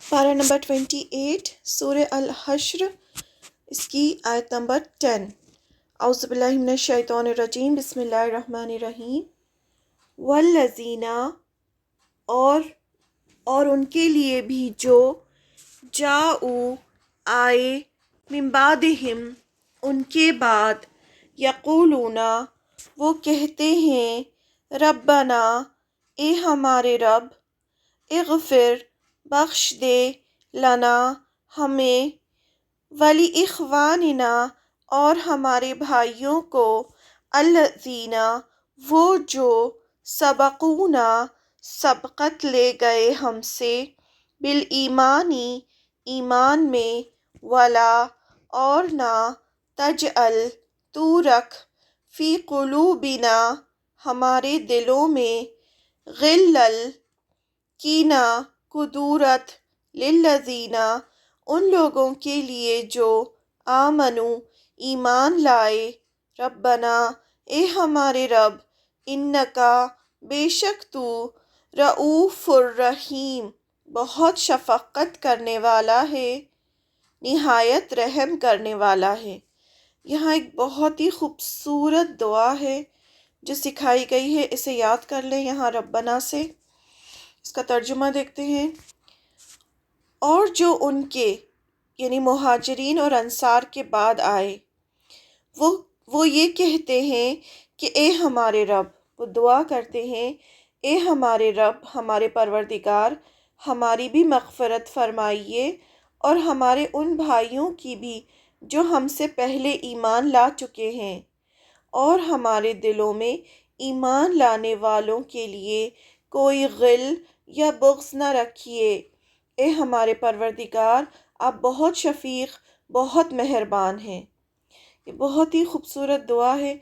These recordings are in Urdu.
پارہ نمبر 28 سورہ الحشر، اس کی آیت نمبر 10۔ اعوذ باللہ من الشیطان الرجیم، بسم اللہ الرحمن الرحیم۔ والذین، اور ان کے لیے بھی جو جاؤ آئے، من بعدہم ان کے بعد، یقولون وہ کہتے ہیں، ربنا اے ہمارے رب، اغفر بخش دے، لنا ہمیں، ولی اخواننا اور ہمارے بھائیوں کو، الذین وہ جو سبقونا سبقت لے گئے ہم سے، بالایمانی ایمان میں، ولا اور نہ، تجعل تو رکھ، فی قلوبنا ہمارے دلوں میں، غلل کینہ کدورت، للذین ان لوگوں کے لیے جو آمنو ایمان لائے، ربنا اے ہمارے رب، انکا بے شک تو، رؤوف الرحیم بہت شفقت کرنے والا ہے، نہایت رحم کرنے والا ہے۔ یہاں ایک بہت ہی خوبصورت دعا ہے جو سکھائی گئی ہے، اسے یاد کر لیں یہاں ربنا سے۔ اس کا ترجمہ دیکھتے ہیں۔ اور جو ان کے یعنی مہاجرین اور انصار کے بعد آئے، وہ یہ کہتے ہیں کہ اے ہمارے رب، وہ دعا کرتے ہیں، اے ہمارے رب، ہمارے پروردگار، ہماری بھی مغفرت فرمائیے اور ہمارے ان بھائیوں کی بھی جو ہم سے پہلے ایمان لا چکے ہیں، اور ہمارے دلوں میں ایمان لانے والوں کے لیے کوئی غل یا بغض نہ رکھیے۔ اے ہمارے پروردگار، آپ بہت شفیق، بہت مہربان ہیں۔ یہ بہت ہی خوبصورت دعا ہے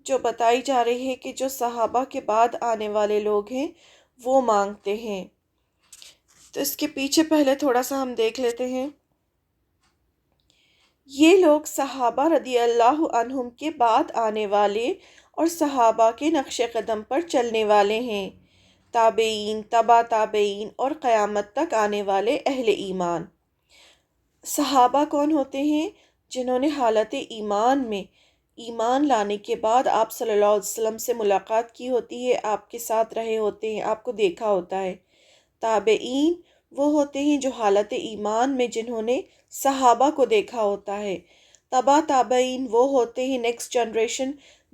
جو بتائی جا رہی ہے کہ جو صحابہ کے بعد آنے والے لوگ ہیں وہ مانگتے ہیں۔ تو اس کے پیچھے پہلے تھوڑا سا ہم دیکھ لیتے ہیں۔ یہ لوگ صحابہ رضی اللہ عنہم کے بعد آنے والے اور صحابہ کے نقش قدم پر چلنے والے ہیں، تابعین، تبع تابعین اور قیامت تک آنے والے اہل ایمان۔ صحابہ کون ہوتے ہیں؟ جنہوں نے حالت ایمان میں ایمان لانے کے بعد آپ صلی اللہ علیہ وسلم سے ملاقات کی ہوتی ہے، آپ کے ساتھ رہے ہوتے ہیں، آپ کو دیکھا ہوتا ہے۔ تابعین وہ ہوتے ہیں جو حالت ایمان میں جنہوں نے صحابہ کو دیکھا ہوتا ہے۔ تبع تابعین وہ ہوتے ہیں نیکسٹ جنریشن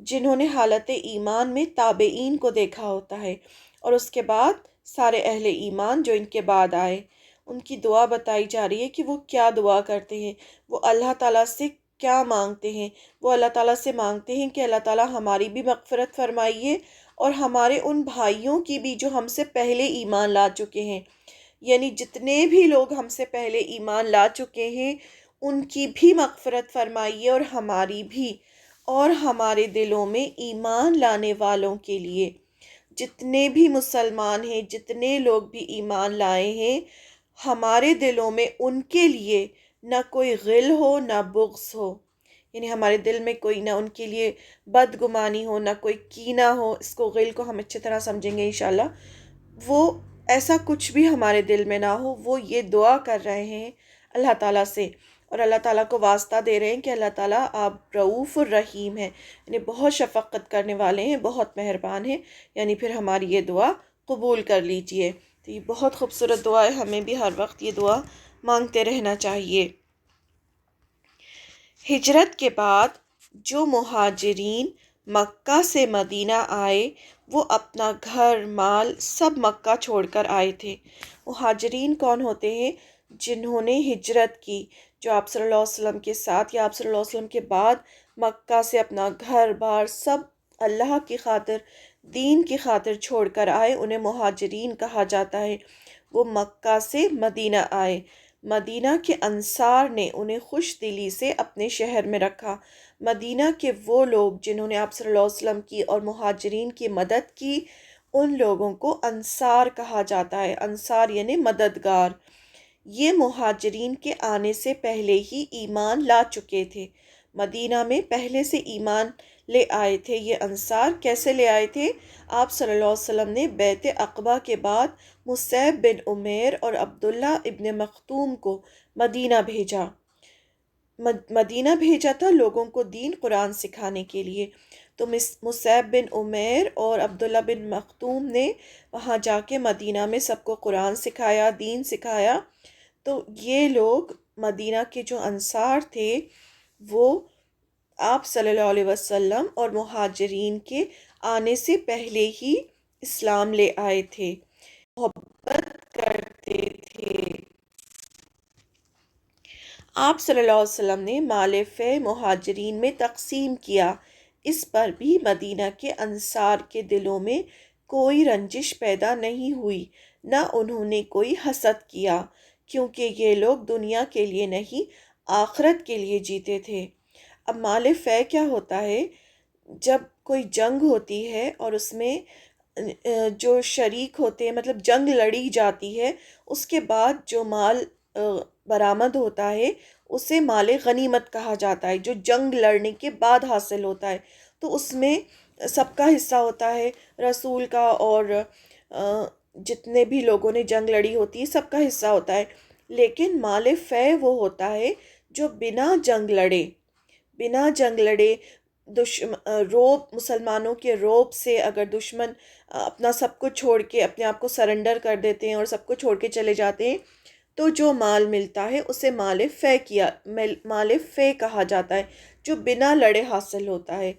جنہوں نے حالت ایمان میں تابعین کو دیکھا ہوتا ہے، اور اس کے بعد سارے اہل ایمان جو ان کے بعد آئے۔ ان کی دعا بتائی جا رہی ہے کہ وہ کیا دعا کرتے ہیں، وہ اللہ تعالیٰ سے کیا مانگتے ہیں۔ وہ اللہ تعالیٰ سے مانگتے ہیں کہ اللہ تعالیٰ ہماری بھی مغفرت فرمائیے اور ہمارے ان بھائیوں کی بھی جو ہم سے پہلے ایمان لا چکے ہیں، یعنی جتنے بھی لوگ ہم سے پہلے ایمان لا چکے ہیں ان کی بھی مغفرت فرمائیے اور ہماری بھی، اور ہمارے دلوں میں ایمان لانے والوں کے لیے، جتنے بھی مسلمان ہیں، جتنے لوگ بھی ایمان لائے ہیں، ہمارے دلوں میں ان کے لیے نہ کوئی غل ہو نہ بغض ہو، یعنی ہمارے دل میں کوئی نہ ان کے لیے بدگمانی ہو، نہ کوئی کینہ ہو۔ اس کو غل کو ہم اچھی طرح سمجھیں گے انشاءاللہ۔ وہ ایسا کچھ بھی ہمارے دل میں نہ ہو، وہ یہ دعا کر رہے ہیں اللہ تعالیٰ سے، اور اللہ تعالیٰ کو واسطہ دے رہے ہیں کہ اللہ تعالیٰ آپ رؤوف الرحیم ہیں، یعنی بہت شفقت کرنے والے ہیں، بہت مہربان ہیں، یعنی پھر ہماری یہ دعا قبول کر لیجئے۔ تو یہ بہت خوبصورت دعا ہے، ہمیں بھی ہر وقت یہ دعا مانگتے رہنا چاہیے۔ ہجرت کے بعد جو مہاجرین مکہ سے مدینہ آئے، وہ اپنا گھر مال سب مکہ چھوڑ کر آئے تھے۔ مہاجرین کون ہوتے ہیں؟ جنہوں نے ہجرت کی، جو آپ صلی اللہ علیہ وسلم کے ساتھ یا آپ صلی اللہ علیہ وسلم کے بعد مکہ سے اپنا گھر بار سب اللہ کی خاطر، دین کی خاطر چھوڑ کر آئے، انہیں مہاجرین کہا جاتا ہے۔ وہ مکہ سے مدینہ آئے، مدینہ کے انصار نے انہیں خوش دلی سے اپنے شہر میں رکھا۔ مدینہ کے وہ لوگ جنہوں نے آپ صلی اللہ علیہ وسلم کی اور مہاجرین کی مدد کی، ان لوگوں کو انصار کہا جاتا ہے۔ انصار یعنی مددگار۔ یہ مہاجرین کے آنے سے پہلے ہی ایمان لا چکے تھے، مدینہ میں پہلے سے ایمان لے آئے تھے یہ انصار۔ کیسے لے آئے تھے؟ آپ صلی اللہ علیہ وسلم نے بیعت عقبہ کے بعد مصعب بن عمیر اور عبداللہ ابن مختوم کو مدینہ بھیجا۔ مدینہ بھیجا تھا لوگوں کو دین قرآن سکھانے کے لیے۔ تو مصعب بن عمیر اور عبداللہ بن مختوم نے وہاں جا کے مدینہ میں سب کو قرآن سکھایا، دین سکھایا۔ تو یہ لوگ مدینہ کے جو انصار تھے وہ آپ صلی اللہ علیہ وسلم اور مہاجرین کے آنے سے پہلے ہی اسلام لے آئے تھے، محبت کرتے تھے۔ آپ صلی اللہ علیہ وسلم نے مال فے مہاجرین میں تقسیم کیا۔ اس پر بھی مدینہ کے انصار کے دلوں میں کوئی رنجش پیدا نہیں ہوئی، نہ انہوں نے کوئی حسد کیا، کیونکہ یہ لوگ دنیا کے لیے نہیں آخرت کے لیے جیتے تھے۔ اب مال فے کیا ہوتا ہے؟ جب کوئی جنگ ہوتی ہے اور اس میں جو شریک ہوتے ہیں، مطلب جنگ لڑی جاتی ہے، اس کے بعد جو مال برآمد ہوتا ہے اسے مال غنیمت کہا جاتا ہے، جو جنگ لڑنے کے بعد حاصل ہوتا ہے۔ تو اس میں سب کا حصہ ہوتا ہے، رسول کا اور جتنے بھی لوگوں نے جنگ لڑی ہوتی ہے سب کا حصہ ہوتا ہے۔ لیکن مال فے وہ ہوتا ہے جو بنا جنگ لڑے روب، مسلمانوں کے روب سے اگر دشمن اپنا سب کچھ چھوڑ کے اپنے آپ کو سرنڈر کر دیتے ہیں اور سب کچھ چھوڑ کے چلے جاتے ہیں، تو جو مال ملتا ہے اسے مال فے کہا جاتا ہے، جو بنا لڑے حاصل ہوتا ہے۔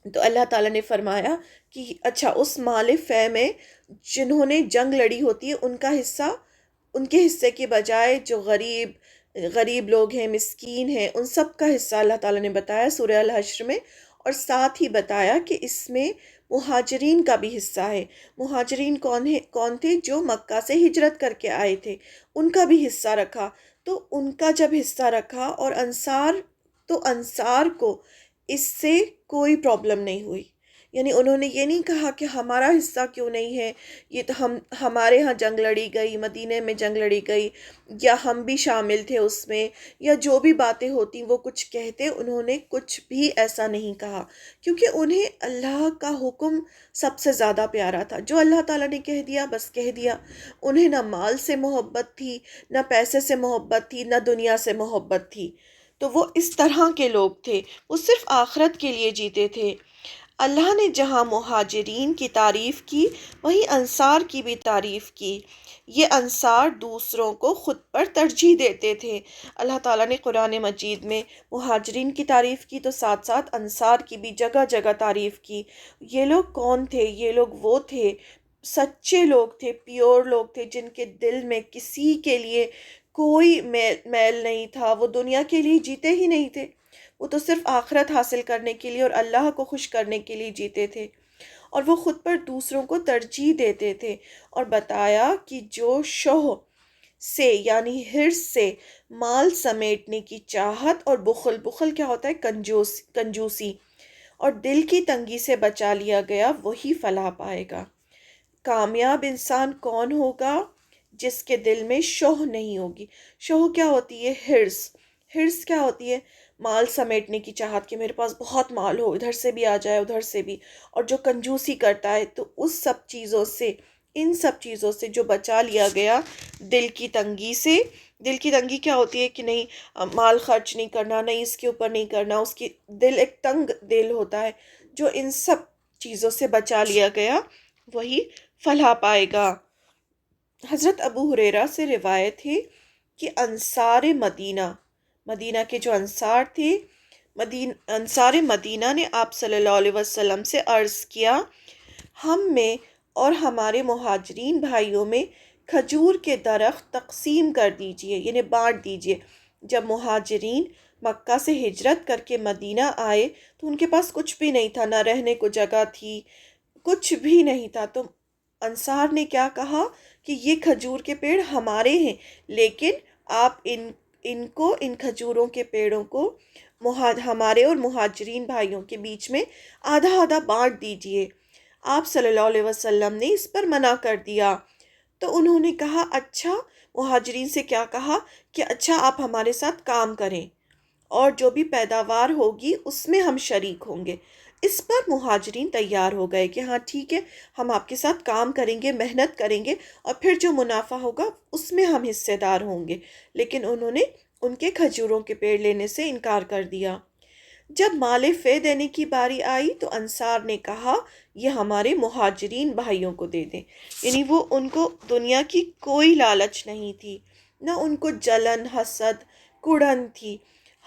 تو اللہ تعالیٰ نے فرمایا کہ اچھا اس مال فے میں جنہوں نے جنگ لڑی ہوتی ہے ان کا حصہ، ان کے حصے کے بجائے جو غریب لوگ ہیں، مسکین ہیں، ان سب کا حصہ اللہ تعالیٰ نے بتایا سورہ الحشر میں، اور ساتھ ہی بتایا کہ اس میں مہاجرین کا بھی حصہ ہے۔ مہاجرین کون تھے؟ جو مکہ سے ہجرت کر کے آئے تھے، ان کا بھی حصہ رکھا۔ تو ان کا جب حصہ رکھا اور انصار کو اس سے کوئی پرابلم نہیں ہوئی، یعنی انہوں نے یہ نہیں کہا کہ ہمارا حصہ کیوں نہیں ہے، یہ تو ہمارے ہاں جنگ لڑی گئی، مدینے میں جنگ لڑی گئی، یا ہم بھی شامل تھے اس میں، یا جو بھی باتیں ہوتی وہ کچھ کہتے۔ انہوں نے کچھ بھی ایسا نہیں کہا، کیونکہ انہیں اللہ کا حکم سب سے زیادہ پیارا تھا۔ جو اللہ تعالیٰ نے کہہ دیا بس کہہ دیا۔ انہیں نہ مال سے محبت تھی، نہ پیسے سے محبت تھی، نہ دنیا سے محبت تھی۔ تو وہ اس طرح کے لوگ تھے، وہ صرف آخرت کے لیے جیتے تھے۔ اللہ نے جہاں مہاجرین کی تعریف کی وہیں انصار کی بھی تعریف کی۔ یہ انصار دوسروں کو خود پر ترجیح دیتے تھے۔ اللہ تعالیٰ نے قرآن مجید میں مہاجرین کی تعریف کی تو ساتھ ساتھ انصار کی بھی جگہ جگہ تعریف کی۔ یہ لوگ کون تھے؟ یہ لوگ وہ تھے، سچے لوگ تھے، پیور لوگ تھے، جن کے دل میں کسی کے لیے کوئی میل نہیں تھا، وہ دنیا کے لیے جیتے ہی نہیں تھے، وہ تو صرف آخرت حاصل کرنے کے لیے اور اللہ کو خوش کرنے کے لیے جیتے تھے، اور وہ خود پر دوسروں کو ترجیح دیتے تھے۔ اور بتایا کہ جو شوہ سے یعنی حرص سے مال سمیٹنے کی چاہت اور بخل کیا ہوتا ہے؟ کنجوسی اور دل کی تنگی سے بچا لیا گیا، وہی فلاح پائے گا۔ کامیاب انسان کون ہوگا؟ جس کے دل میں شوہ نہیں ہوگی۔ شوہ کیا ہوتی ہے؟ حرص کیا ہوتی ہے؟ مال سمیٹنے کی چاہت کہ میرے پاس بہت مال ہو، ادھر سے بھی آ جائے ادھر سے بھی، اور جو کنجوسی کرتا ہے، تو ان سب چیزوں سے جو بچا لیا گیا دل کی تنگی سے۔ دل کی تنگی کیا ہوتی ہے؟ کہ نہیں مال خرچ نہیں کرنا، نہیں اس کے اوپر نہیں کرنا، اس کی دل ایک تنگ دل ہوتا ہے۔ جو ان سب چیزوں سے بچا لیا گیا وہی فلاح پائے گا۔ حضرت ابو ہریرہ سے روایت ہے کہ انصار مدینہ کے جو انصار تھے، انصار مدینہ نے آپ صلی اللہ علیہ وسلم سے عرض کیا، ہم میں اور ہمارے مہاجرین بھائیوں میں کھجور کے درخت تقسیم کر دیجئے، یعنی بانٹ دیجئے۔ جب مہاجرین مکہ سے ہجرت کر کے مدینہ آئے تو ان کے پاس کچھ بھی نہیں تھا، نہ رہنے کو جگہ تھی، کچھ بھی نہیں تھا۔ تو انصار نے کیا کہا کہ یہ کھجور کے پیڑ ہمارے ہیں، لیکن آپ ان کھجوروں کے پیڑوں کو ہمارے اور مہاجرین بھائیوں کے بیچ میں آدھا آدھا بانٹ دیجئے۔ آپ صلی اللہ علیہ وسلم نے اس پر منع کر دیا۔ تو انہوں نے کہا اچھا، مہاجرین سے کیا کہا کہ اچھا آپ ہمارے ساتھ کام کریں، اور جو بھی پیداوار ہوگی اس میں ہم شریک ہوں گے۔ اس پر مہاجرین تیار ہو گئے کہ ہاں ٹھیک ہے، ہم آپ کے ساتھ کام کریں گے، محنت کریں گے، اور پھر جو منافع ہوگا اس میں ہم حصے دار ہوں گے۔ لیکن انہوں نے ان کے کھجوروں کے پیڑ لینے سے انکار کر دیا۔ جب مال فے دینے کی باری آئی تو انصار نے کہا یہ ہمارے مہاجرین بھائیوں کو دے دیں، یعنی وہ ان کو دنیا کی کوئی لالچ نہیں تھی، نہ ان کو جلن، حسد، کڑن تھی۔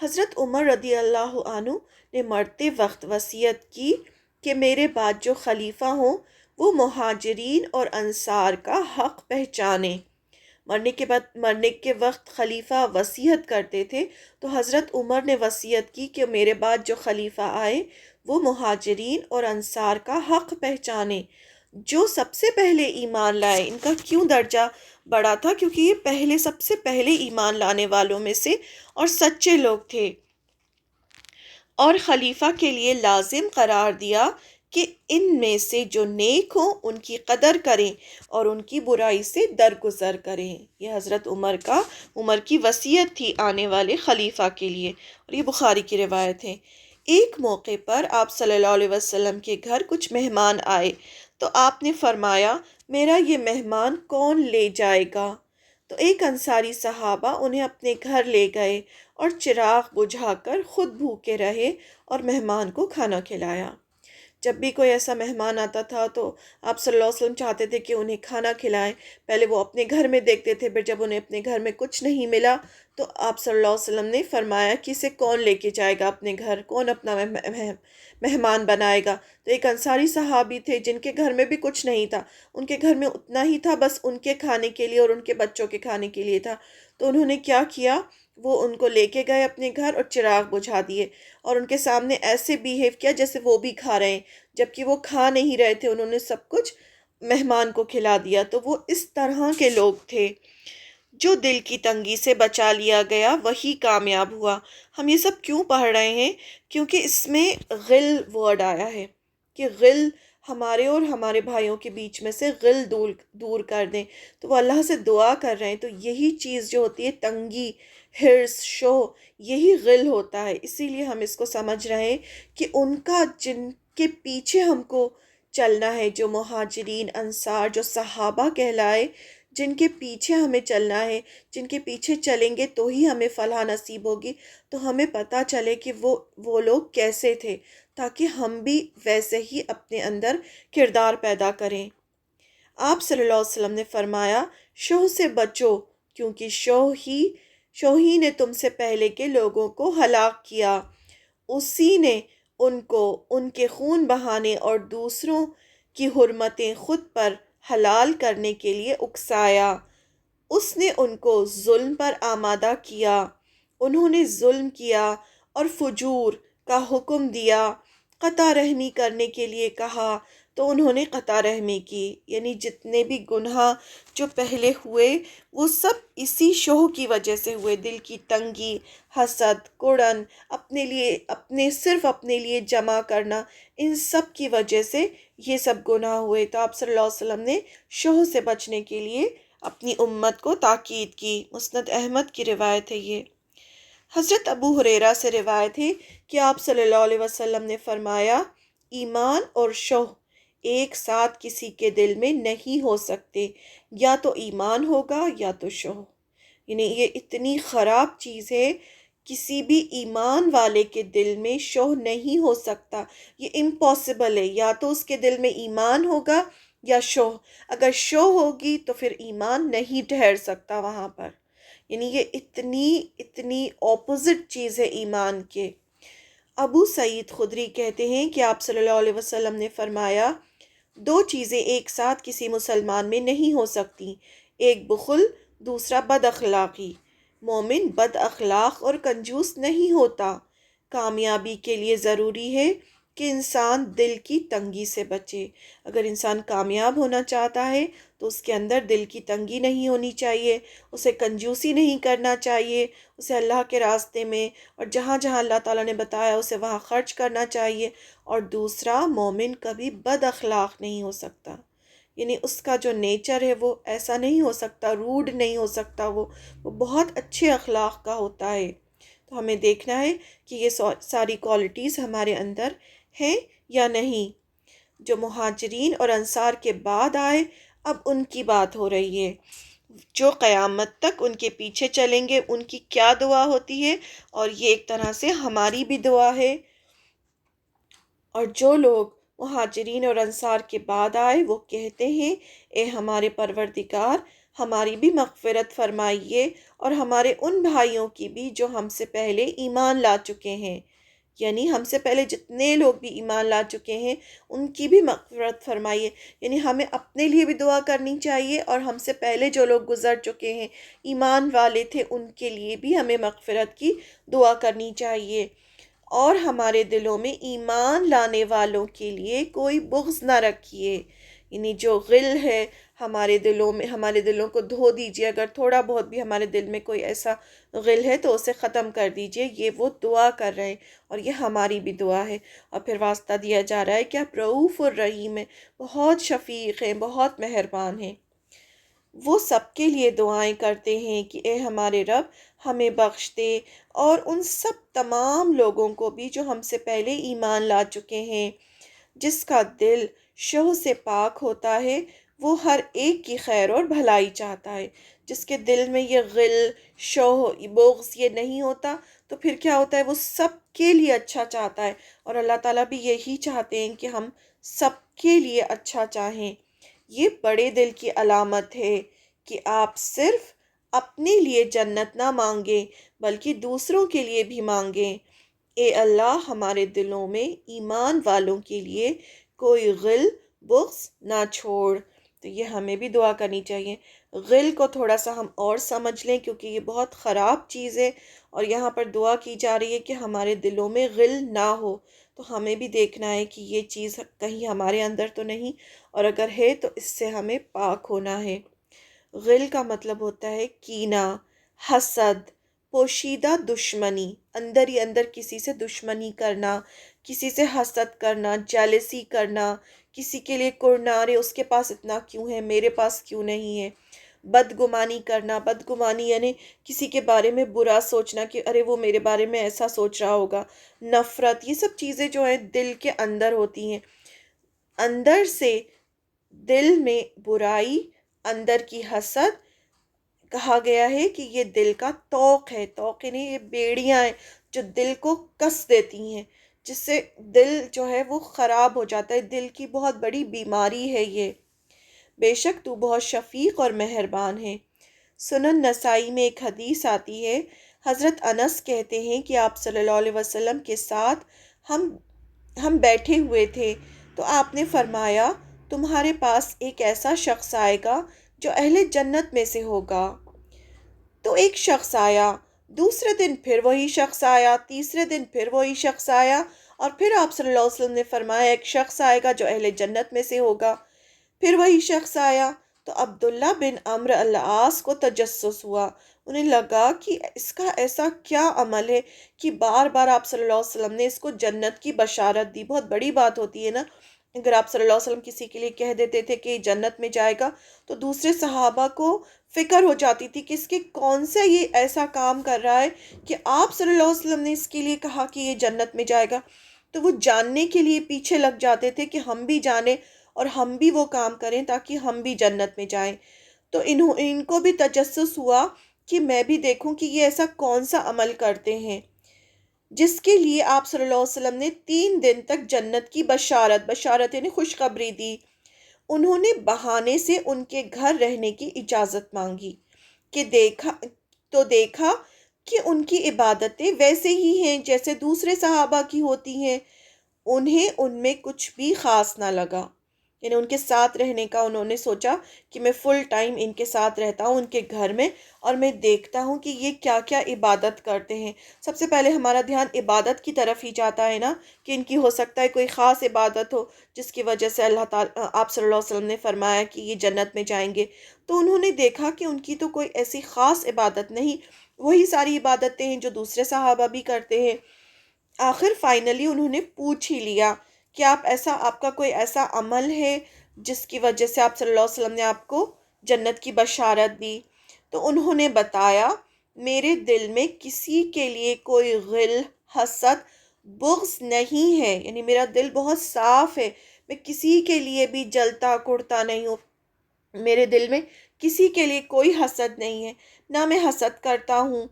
حضرت عمر رضی اللہ عنہ نے مرتے وقت وصیت کی کہ میرے بعد جو خلیفہ ہوں وہ مہاجرین اور انصار کا حق پہچانیں۔ مرنے کے وقت خلیفہ وصیت کرتے تھے تو حضرت عمر نے وصیت کی کہ میرے بعد جو خلیفہ آئے وہ مہاجرین اور انصار کا حق پہچانے، جو سب سے پہلے ایمان لائے۔ ان کا کیوں درجہ بڑا تھا؟ کیونکہ یہ سب سے پہلے ایمان لانے والوں میں سے اور سچے لوگ تھے، اور خلیفہ کے لیے لازم قرار دیا کہ ان میں سے جو نیک ہوں ان کی قدر کریں اور ان کی برائی سے درگزر کریں۔ یہ حضرت عمر کی وصیت تھی آنے والے خلیفہ کے لیے، اور یہ بخاری کی روایت ہے۔ ایک موقع پر آپ صلی اللہ علیہ وسلم کے گھر کچھ مہمان آئے تو آپ نے فرمایا میرا یہ مہمان کون لے جائے گا؟ تو ایک انصاری صحابہ انہیں اپنے گھر لے گئے اور چراغ بجھا کر خود بھوکے رہے اور مہمان کو کھانا کھلایا۔ جب بھی کوئی ایسا مہمان آتا تھا تو آپ صلی اللہ علیہ وسلم چاہتے تھے کہ انہیں کھانا کھلائیں۔ پہلے وہ اپنے گھر میں دیکھتے تھے، پھر جب انہیں اپنے گھر میں کچھ نہیں ملا تو آپ صلی اللہ علیہ وسلم نے فرمایا کہ اسے کون لے کے جائے گا اپنے گھر، کون اپنا مہمان بنائے گا؟ تو ایک انصاری صحابی تھے جن کے گھر میں بھی کچھ نہیں تھا، ان کے گھر میں اتنا ہی تھا، بس ان کے کھانے کے لیے اور ان کے بچوں کے کھانے کے لیے تھا۔ تو انہوں نے کیا کیا، وہ ان کو لے کے گئے اپنے گھر اور چراغ بجھا دیے، اور ان کے سامنے ایسے بیہیو کیا جیسے وہ بھی کھا رہے ہیں، جبکہ وہ کھا نہیں رہے تھے، انہوں نے سب کچھ مہمان کو کھلا دیا۔ تو وہ اس طرح کے لوگ تھے۔ جو دل کی تنگی سے بچا لیا گیا وہی کامیاب ہوا۔ ہم یہ سب کیوں پڑھ رہے ہیں؟ کیونکہ اس میں غل ورڈ آیا ہے کہ غل ہمارے اور ہمارے بھائیوں کے بیچ میں سے غل دور کر دیں، تو وہ اللہ سے دعا کر رہے ہیں۔ تو یہی چیز جو ہوتی ہے، تنگی، حرص، شوہ، یہی غل ہوتا ہے۔ اسی لیے ہم اس کو سمجھ رہے ہیں کہ ان کا جن کے پیچھے ہم کو چلنا ہے، جو مہاجرین، انصار، جو صحابہ کہلائے، جن کے پیچھے ہمیں چلنا ہے، جن کے پیچھے چلیں گے تو ہی ہمیں فلاح نصیب ہوگی، تو ہمیں پتہ چلے کہ وہ لوگ کیسے تھے، تاکہ ہم بھی ویسے ہی اپنے اندر کردار پیدا کریں۔ آپ صلی اللہ علیہ وسلم نے فرمایا شوہ سے بچو، کیونکہ شوہ ہی نے تم سے پہلے کے لوگوں کو ہلاک کیا، اسی نے ان کو ان کے خون بہانے اور دوسروں کی حرمتیں خود پر حلال کرنے کے لیے اکسایا۔ اس نے ان کو ظلم پر آمادہ کیا، انہوں نے ظلم کیا اور فجور کا حکم دیا، قطع رحمی کرنے کے لیے کہا تو انہوں نے قطع رحمی کی۔ یعنی جتنے بھی گناہ جو پہلے ہوئے وہ سب اسی شوہ کی وجہ سے ہوئے، دل کی تنگی، حسد، کڑن، صرف اپنے لیے جمع کرنا، ان سب کی وجہ سے یہ سب گناہ ہوئے۔ تو آپ صلی اللہ علیہ وسلم نے شوہ سے بچنے کے لیے اپنی امت کو تاکید کی۔ مسند احمد کی روایت ہے یہ۔ حضرت ابو ہریرہ سے روایت ہے کہ آپ صلی اللہ علیہ وسلم نے فرمایا ایمان اور شوہ ایک ساتھ کسی کے دل میں نہیں ہو سکتے، یا تو ایمان ہوگا یا تو شوہ۔ یعنی یہ اتنی خراب چیز ہے، کسی بھی ایمان والے کے دل میں شوہ نہیں ہو سکتا، یہ امپاسبل ہے۔ یا تو اس کے دل میں ایمان ہوگا یا شوہ، اگر شوہ ہوگی تو پھر ایمان نہیں ٹھہر سکتا وہاں پر۔ یعنی یہ اتنی اپوزٹ چیز ہے ایمان کے۔ ابو سعید خدری کہتے ہیں کہ آپ صلی اللہ علیہ وسلم نے فرمایا دو چیزیں ایک ساتھ کسی مسلمان میں نہیں ہو سکتی، ایک بخل، دوسرا بد اخلاقی۔ مومن بد اخلاق اور کنجوس نہیں ہوتا۔ کامیابی کے لیے ضروری ہے کہ انسان دل کی تنگی سے بچے۔ اگر انسان کامیاب ہونا چاہتا ہے تو اس کے اندر دل کی تنگی نہیں ہونی چاہیے، اسے کنجوسی نہیں کرنا چاہیے، اسے اللہ کے راستے میں اور جہاں جہاں اللہ تعالیٰ نے بتایا اسے وہاں خرچ کرنا چاہیے۔ اور دوسرا، مومن کبھی بد اخلاق نہیں ہو سکتا، یعنی اس کا جو نیچر ہے وہ ایسا نہیں ہو سکتا، روڈ نہیں ہو سکتا، وہ بہت اچھے اخلاق کا ہوتا ہے۔ تو ہمیں دیکھنا ہے کہ یہ ساری کوالٹیز ہمارے اندر ہیں یا نہیں۔ جو مہاجرین اور انصار کے بعد آئے، اب ان کی بات ہو رہی ہے، جو قیامت تک ان کے پیچھے چلیں گے ان کی کیا دعا ہوتی ہے، اور یہ ایک طرح سے ہماری بھی دعا ہے۔ اور جو لوگ مہاجرین اور انصار کے بعد آئے وہ کہتے ہیں، اے ہمارے پروردگار، ہماری بھی مغفرت فرمائیے اور ہمارے ان بھائیوں کی بھی جو ہم سے پہلے ایمان لا چکے ہیں، یعنی ہم سے پہلے جتنے لوگ بھی ایمان لا چکے ہیں ان کی بھی مغفرت فرمائیے۔ یعنی ہمیں اپنے لیے بھی دعا کرنی چاہیے، اور ہم سے پہلے جو لوگ گزر چکے ہیں ایمان والے تھے ان کے لیے بھی ہمیں مغفرت کی دعا کرنی چاہیے۔ اور ہمارے دلوں میں ایمان لانے والوں کے لیے کوئی بغض نہ رکھیے، یعنی جو غل ہے ہمارے دلوں میں، ہمارے دلوں کو دھو دیجیے۔ اگر تھوڑا بہت بھی ہمارے دل میں کوئی ایسا غل ہے تو اسے ختم کر دیجیے، یہ وہ دعا کر رہے ہیں اور یہ ہماری بھی دعا ہے۔ اور پھر واسطہ دیا جا رہا ہے کہ آپ رؤوف الرحیم ہیں، بہت شفیق ہیں، بہت مہربان ہیں۔ وہ سب کے لیے دعائیں کرتے ہیں کہ اے ہمارے رب ہمیں بخش دے، اور ان سب تمام لوگوں کو بھی جو ہم سے پہلے ایمان لا چکے ہیں۔ جس کا دل شوہ سے پاک ہوتا ہے وہ ہر ایک کی خیر اور بھلائی چاہتا ہے۔ جس کے دل میں یہ غل، شوہ، بغض یہ نہیں ہوتا تو پھر کیا ہوتا ہے، وہ سب کے لیے اچھا چاہتا ہے، اور اللہ تعالیٰ بھی یہی چاہتے ہیں کہ ہم سب کے لیے اچھا چاہیں۔ یہ بڑے دل کی علامت ہے کہ آپ صرف اپنے لیے جنت نہ مانگیں بلکہ دوسروں کے لیے بھی مانگیں۔ اے اللہ ہمارے دلوں میں ایمان والوں کے لیے کوئی غل بغض نہ چھوڑ۔ تو یہ ہمیں بھی دعا کرنی چاہیے۔ غل کو تھوڑا سا ہم اور سمجھ لیں کیونکہ یہ بہت خراب چیز ہے، اور یہاں پر دعا کی جا رہی ہے کہ ہمارے دلوں میں غل نہ ہو۔ تو ہمیں بھی دیکھنا ہے کہ یہ چیز کہیں ہمارے اندر تو نہیں، اور اگر ہے تو اس سے ہمیں پاک ہونا ہے۔ غل کا مطلب ہوتا ہے کینہ، حسد، پوشیدہ دشمنی، اندر ہی اندر کسی سے دشمنی کرنا، کسی سے حسد کرنا، جیلسی کرنا، کسی کے لیے کرنا، اس کے پاس اتنا کیوں ہے میرے پاس کیوں نہیں ہے۔ بدگمانی کرنا، بدگمانی یعنی کسی کے بارے میں برا سوچنا کہ ارے وہ میرے بارے میں ایسا سوچ رہا ہوگا۔ نفرت، یہ سب چیزیں جو ہیں دل کے اندر ہوتی ہیں۔ اندر سے دل میں برائی، اندر کی حسد، کہا گیا ہے کہ یہ دل کا توق ہے۔ توق یعنی یہ بیڑیاں ہیں جو دل کو کس دیتی ہیں، جس سے دل جو ہے وہ خراب ہو جاتا ہے۔ دل کی بہت بڑی بیماری ہے یہ۔ بے شک تو بہت شفیق اور مہربان ہے۔ سنن نسائی میں ایک حدیث آتی ہے، حضرت انس کہتے ہیں کہ آپ صلی اللہ علیہ وسلم کے ساتھ ہم بیٹھے ہوئے تھے تو آپ نے فرمایا تمہارے پاس ایک ایسا شخص آئے گا جو اہل جنت میں سے ہوگا۔ تو ایک شخص آیا، دوسرے دن پھر وہی شخص آیا، تیسرے دن پھر وہی شخص آیا، اور پھر آپ صلی اللہ علیہ وسلم نے فرمایا ایک شخص آئے گا جو اہل جنت میں سے ہوگا۔ پھر وہی شخص آیا تو عبداللہ بن عمرو العاص کو تجسس ہوا، انہیں لگا کہ اس کا ایسا کیا عمل ہے کہ بار بار آپ صلی اللہ علیہ وسلم نے اس کو جنت کی بشارت دی۔ بہت بڑی بات ہوتی ہے نا، اگر آپ صلی اللہ علیہ وسلم کسی کے لیے کہہ دیتے تھے کہ جنت میں جائے گا تو دوسرے صحابہ کو فکر ہو جاتی تھی کہ اس کے کون سے یہ ایسا کام کر رہا ہے کہ آپ صلی اللہ علیہ وسلم نے اس کے لیے کہا کہ یہ جنت میں جائے گا۔ تو وہ جاننے کے لیے پیچھے لگ جاتے تھے کہ ہم بھی جانیں اور ہم بھی وہ کام کریں تاکہ ہم بھی جنت میں جائیں۔ تو ان کو بھی تجسس ہوا کہ میں بھی دیکھوں کہ یہ ایسا کون سا عمل کرتے ہیں جس کے لیے آپ صلی اللہ علیہ وسلم نے 3 دن تک جنت کی بشارت یعنی خوشخبری دی۔ انہوں نے بہانے سے ان کے گھر رہنے کی اجازت مانگی کہ دیکھا کہ ان کی عبادتیں ویسے ہی ہیں جیسے دوسرے صحابہ کی ہوتی ہیں۔ انہیں ان میں کچھ بھی خاص نہ لگا، یعنی ان کے ساتھ رہنے کا انہوں نے سوچا کہ میں فل ٹائم ان کے ساتھ رہتا ہوں ان کے گھر میں، اور میں دیکھتا ہوں کہ یہ کیا کیا عبادت کرتے ہیں۔ سب سے پہلے ہمارا دھیان عبادت کی طرف ہی جاتا ہے نا، کہ ان کی ہو سکتا ہے کوئی خاص عبادت ہو جس کی وجہ سے اللہ تعالیٰ آپ صلی اللہ علیہ وسلم نے فرمایا کہ یہ جنت میں جائیں گے۔ تو انہوں نے دیکھا کہ ان کی تو کوئی ایسی خاص عبادت نہیں، وہی ساری عبادتیں ہیں جو دوسرے صحابہ بھی کرتے ہیں۔ آخر فائنلی انہوں نے پوچھ ہی لیا کہ آپ کا کوئی ایسا عمل ہے جس کی وجہ سے آپ صلی اللہ علیہ وسلم نے آپ کو جنت کی بشارت دی؟ تو انہوں نے بتایا میرے دل میں کسی کے لیے کوئی غل، حسد، بغض نہیں ہے، یعنی میرا دل بہت صاف ہے، میں کسی کے لیے بھی جلتا کڑتا نہیں ہوں، میرے دل میں کسی کے لیے کوئی حسد نہیں ہے، نہ میں حسد کرتا ہوں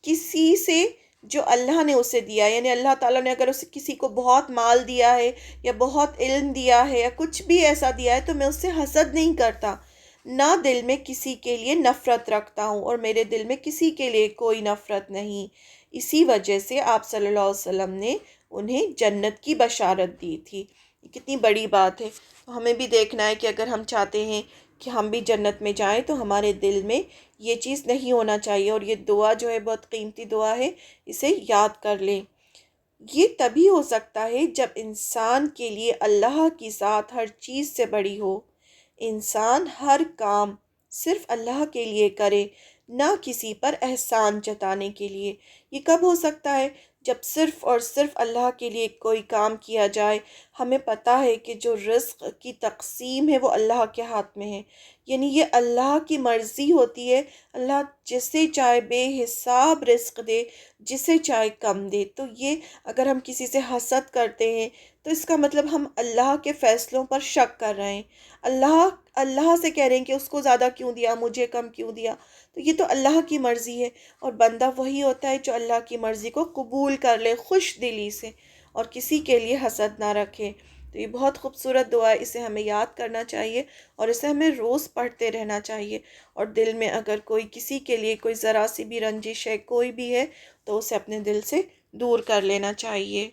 کسی سے جو اللہ نے اسے دیا، یعنی اللہ تعالیٰ نے اگر اسے کسی کو بہت مال دیا ہے یا بہت علم دیا ہے یا کچھ بھی ایسا دیا ہے تو میں اس سے حسد نہیں کرتا، نہ دل میں کسی کے لیے نفرت رکھتا ہوں، اور میرے دل میں کسی کے لیے کوئی نفرت نہیں۔ اسی وجہ سے آپ صلی اللہ علیہ وسلم نے انہیں جنت کی بشارت دی تھی۔ یہ کتنی بڑی بات ہے، تو ہمیں بھی دیکھنا ہے کہ اگر ہم چاہتے ہیں کہ ہم بھی جنت میں جائیں تو ہمارے دل میں یہ چیز نہیں ہونا چاہیے، اور یہ دعا جو ہے بہت قیمتی دعا ہے، اسے یاد کر لیں۔ یہ تبھی ہو سکتا ہے جب انسان کے لیے اللہ کی ذات ہر چیز سے بڑی ہو، انسان ہر کام صرف اللہ کے لیے کرے، نہ کسی پر احسان جتانے کے لیے۔ یہ کب ہو سکتا ہے؟ جب صرف اور صرف اللہ کے لیے کوئی کام کیا جائے، ہمیں پتہ ہے کہ جو رزق کی تقسیم ہے وہ اللہ کے ہاتھ میں ہے، یعنی یہ اللہ کی مرضی ہوتی ہے، اللہ جسے چاہے بے حساب رزق دے، جسے چاہے کم دے۔ تو یہ اگر ہم کسی سے حسد کرتے ہیں تو اس کا مطلب ہم اللہ کے فیصلوں پر شک کر رہے ہیں، اللہ سے کہہ رہے ہیں کہ اس کو زیادہ کیوں دیا، مجھے کم کیوں دیا۔ تو یہ تو اللہ کی مرضی ہے، اور بندہ وہی ہوتا ہے جو اللہ کی مرضی کو قبول کر لے خوش دلی سے، اور کسی کے لیے حسد نہ رکھے۔ تو یہ بہت خوبصورت دعا ہے، اسے ہمیں یاد کرنا چاہیے اور اسے ہمیں روز پڑھتے رہنا چاہیے، اور دل میں اگر کوئی کسی کے لیے کوئی ذرا سی بھی رنجش ہے، کوئی بھی ہے، تو اسے اپنے دل سے دور کر لینا چاہیے۔